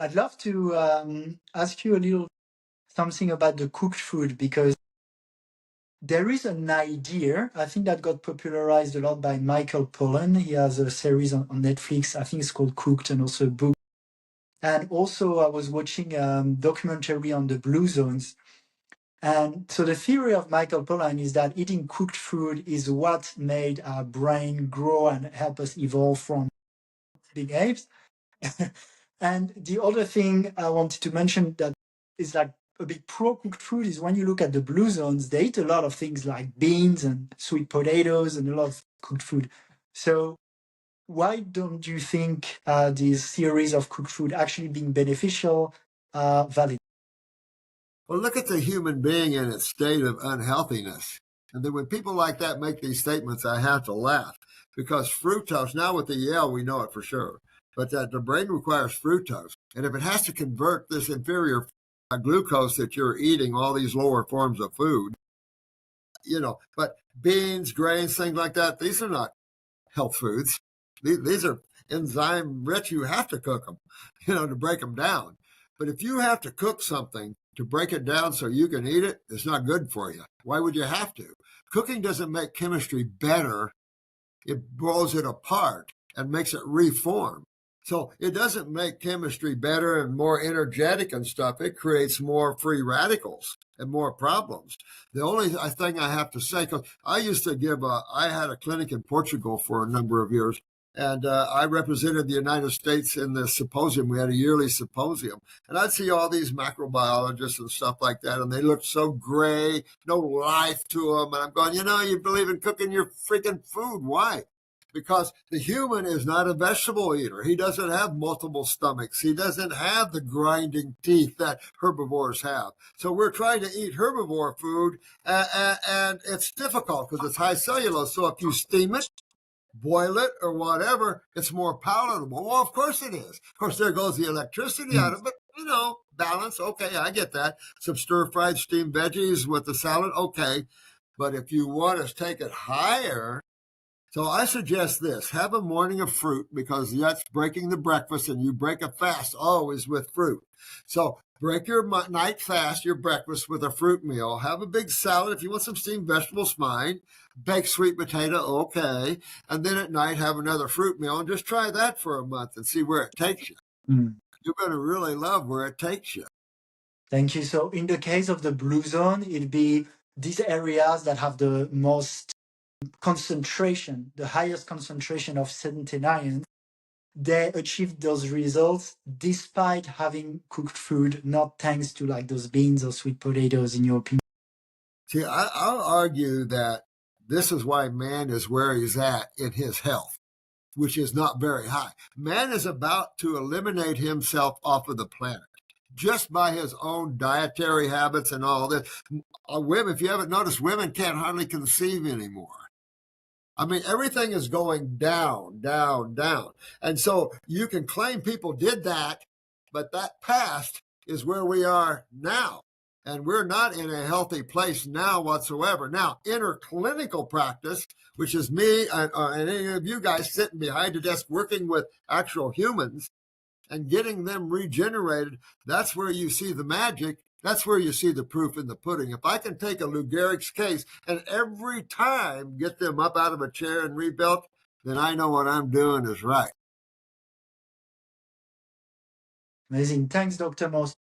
I'd love to ask you a little something about the cooked food because there is an idea, I think that got popularized a lot by Michael Pollan. He has a series on Netflix, I think it's called Cooked, and also a book. And also I was watching a documentary on the blue zones. And so the theory of Michael Pollan is that eating cooked food is what made our brain grow and help us evolve from big apes. And the other thing I wanted to mention that is like a big pro cooked food is when you look at the blue zones, they eat a lot of things like beans and sweet potatoes and a lot of cooked food. So why don't you think these theories of cooked food actually being beneficial are valid? Well, look at the human being in its state of unhealthiness. And then when people like that make these statements, I have to laugh because fructose, now with the Yale, we know it for sure, but that the brain requires fructose. And if it has to convert this inferior glucose that you're eating, all these lower forms of food, but beans, grains, things like that, these are not health foods. These are enzyme rich. You have to cook them, to break them down. But if you have to cook something to break it down so you can eat it, it's not good for you. Why would you have to? Cooking doesn't make chemistry better. It blows it apart and makes it reform. So it doesn't make chemistry better and more energetic and stuff. It creates more free radicals and more problems. The only thing I have to say, because I used to I had a clinic in Portugal for a number of years, and I represented the United States in the symposium. We had a yearly symposium, and I'd see all these macrobiologists and stuff like that, and they looked so gray, no life to them. And I'm going, you believe in cooking your freaking food. Why? Because the human is not a vegetable eater. He doesn't have multiple stomachs. He doesn't have the grinding teeth that herbivores have. So we're trying to eat herbivore food, and it's difficult because it's high cellulose. So if you steam it, boil it, or whatever, it's more palatable. Well, of course it is. Of course, there goes the electricity out of it, but, balance. Okay, I get that. Some stir-fried steamed veggies with the salad. Okay. But if you want to take it higher, so I suggest this, have a morning of fruit because that's breaking the breakfast and you break a fast always with fruit. So break your night fast, your breakfast with a fruit meal. Have a big salad. If you want some steamed vegetables, fine. Baked sweet potato, okay. And then at night, have another fruit meal and just try that for a month and see where it takes you. You're going to really love where it takes you. Thank you. So in the case of the blue zone, it'd be these areas that have the most concentration, the highest concentration of centenarians, they achieved those results despite having cooked food, not thanks to like those beans or sweet potatoes, in your opinion? See, I'll argue that this is why man is where he's at in his health, which is not very high. Man is about to eliminate himself off of the planet just by his own dietary habits and all this. Women, if you haven't noticed, women can't hardly conceive anymore. I mean, everything is going down, down, down. And so you can claim people did that, but that past is where we are now. And we're not in a healthy place now whatsoever. Now, interclinical practice, which is me and any of you guys sitting behind a desk working with actual humans and getting them regenerated, that's where you see the magic. That's where you see the proof in the pudding. If I can take a Lou Gehrig's case and every time get them up out of a chair and rebuilt, then I know what I'm doing is right. Amazing. Thanks, Dr. Morse.